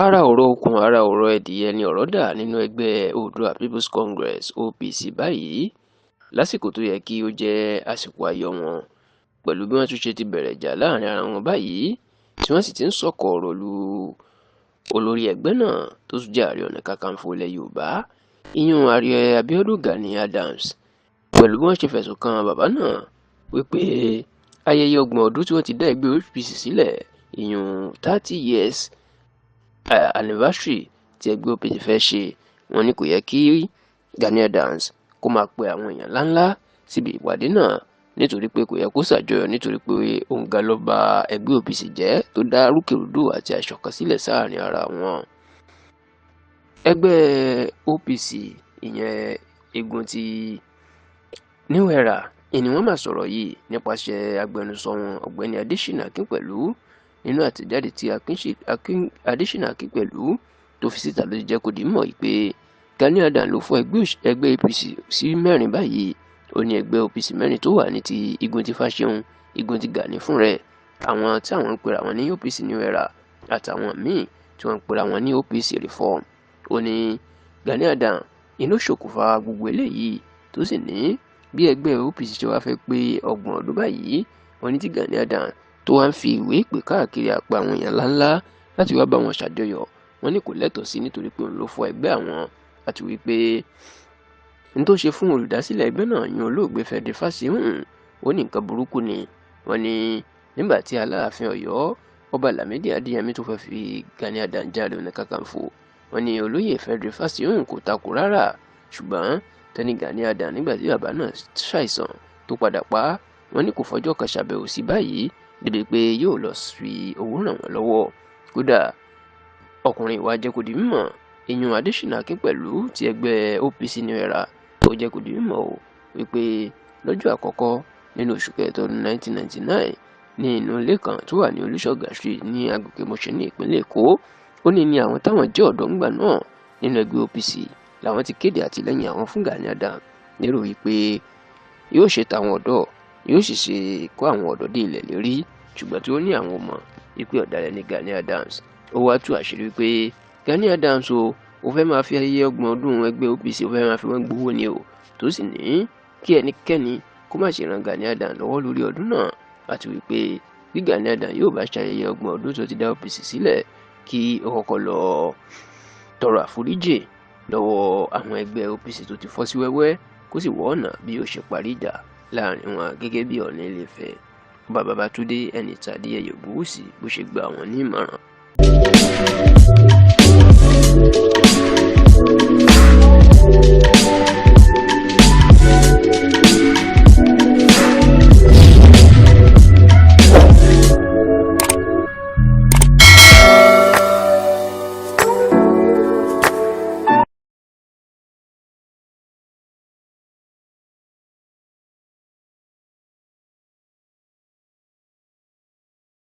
ara ọ̀rọ̀ okùn ara ọ̀rọ̀ ẹdìyẹ ni ọ̀rọ̀ dà nínú ẹgbẹ́ Oòduà People's Congress OPC báyìí lásìkò tó yẹ kí ó jẹ́ àsìkò ayọ̀ wọn pẹ̀lú bí wọ́n tún ṣe ti bẹ̀rẹ̀ ìjà láàrin ara wọn báyìí tí wọ́n sì ti ń sọ̀kò ọ̀rọ̀ lu olórí ẹgbẹ́ náà tó tún jẹ́ Ààrẹ Ọ̀nà Kakanfò ilẹ̀ Yorùbá ìyún Ààrẹ Abiodun Gani Adams pẹ̀lú bí wọ́n ṣe fẹ̀sùn kan bàbá náà wípé ayẹyẹ 30 ọdún tí wọ́n ti dá ẹgbẹ́ OPC sílẹ̀ ìyún 30 years anniversary tí ẹgbẹ́ OPC fẹ́ ṣe wọ́n ní kò yẹ kí Gani Adams kó máa pe àwọn èèyàn ńláńlá síbi ìpàdé náà nítorí pé kò yẹ kó ṣàjọyọ̀ nítorí pé òǹgà ló ba ẹgbẹ́ OPC jẹ́ tó dá rúkèrúdò àti àìṣọ̀kan sílẹ̀ sáàrin ara wọn. Ẹgbẹ́ OPC ìyẹn igun ti New Era ni wọ́n máa sọ̀rọ̀ yìí nípasẹ̀ agbẹnusọ wọn ọ̀gbẹ́ni Adésínà Akínpẹ̀lú nínú àtẹ̀jáde tí Adésínà Akínpẹ̀lú tó fi síta ló jẹ́ kó di mọ̀ pé Gani Adams ló fọ́ ẹgbẹ́ APC sí 4 báyìí ó ní ẹgbẹ́ OPC 4 tó wà ní ti igun ti Fáṣẹ̀hùn igun ti Gani fún rẹ̀ àwọn tí àwọn ń pera wọn ní OPC New Era àtàwọn míì tí wọ́n ń pera wọn ní OPC Reform ó ní Gani Adams inú ṣokùnfà gbogbo eléyìí tó sì ní bí ẹgbẹ́ OPC ṣe wá fẹ́ pé 30 ọdún báyìí wọ́n ní tí Gani Adams tó wá ń fi ìwé pè káàkiri àpò àwọn èèyàn ńláńlá láti wá bá wọn ṣàjọyọ̀ wọ́n ní kò lẹ́tọ̀ọ́ sí nítorí pé òun ló fọ́ ẹgbẹ́ àwọn àti wípé n tó ṣe fún olùdásílẹ̀ ẹgbẹ́ náà yan olóògbé Fẹ́mi Fásihùn ó ní nǹkan burúkú ni wọ́n ní nígbà tí Aláàfin Ọ̀yọ́ Ọba Lámídì Adéyẹmí tó fẹ́ fi Gani Adams jẹ Ààrẹ Ọ̀nà Kakanfò wọ́n ní olóyè Fẹ́mi Fásihùn kò takò rárá ṣùgbọ́n tẹ́ni Gani Adams nígbà tí bàbá náà ṣàìsàn tó padà pa wọ́n ní kò fọjọ́ kan ṣàbẹ̀wò sí báyìí débi pé yóò lọ fi owó ràn wọ́n lọ́wọ́ kódà ọkùnrin ìwà jẹ́ kó di mímọ̀ ìyún Adésínà Akínpẹ̀lú ti ẹgbẹ́ OPC New Era ó jẹ́ kó di mímọ̀ o wípé lọ́jọ́ àkọ́kọ́ nínú oṣù kẹta ọdún 1999 ní inú ilé kan tó wà ní Olúṣọ̀gà Street ní agbègbè Mùṣín ní ìpínlẹ̀ Èkó ó ní àwọn táwọn jẹ́ ọ̀dọ́ ńgbà náà nínú ẹgbẹ́ OPC làwọn ti kéde àtìlẹ́yìn àwọn fún Gani Adams lérò wípé yóò ṣe tàwọn ọ̀dọ́ yóò sì ṣe kó àwọn ọ̀dọ́ dé ilẹ̀ lérí ṣùgbọ́n tí ó ní àwọn ọmọ wípé ọ̀dàlẹ̀ ní Gani Adams ó wá tú àṣírí pé Gani Adams ó fẹ́ máa fi ayẹyẹ 30 ọdún ẹgbẹ́ OPC ó fẹ́ máa fi wọ́n gbowó ni o tó sì ní kí ẹnikẹ́ni kó má ṣe ran Gani Adams lọ́wọ́ lórí ọdún náà àti wípé bí Gani Adams yóò bá ṣayẹyẹ 30 ọdún tó ti dá OPC sílẹ̀ kí ó kọ́kọ́ lọ tọrọ àforíjì lọ́wọ́ àwọn ẹgbẹ́ OPC tó ti fọ́ sí wẹ́wẹ́ kó sì wọ́ ọ̀nà bí ó ṣe parí ìjà láàrin wọn gẹ́gẹ́ bí Ọọ̀ni Ilé-Ifẹ̀ Ọba Babátúndé Ẹnìtàn Adéyẹyè Ògúnwùsì bó ṣe gba àwọn ní ìmọ̀ràn.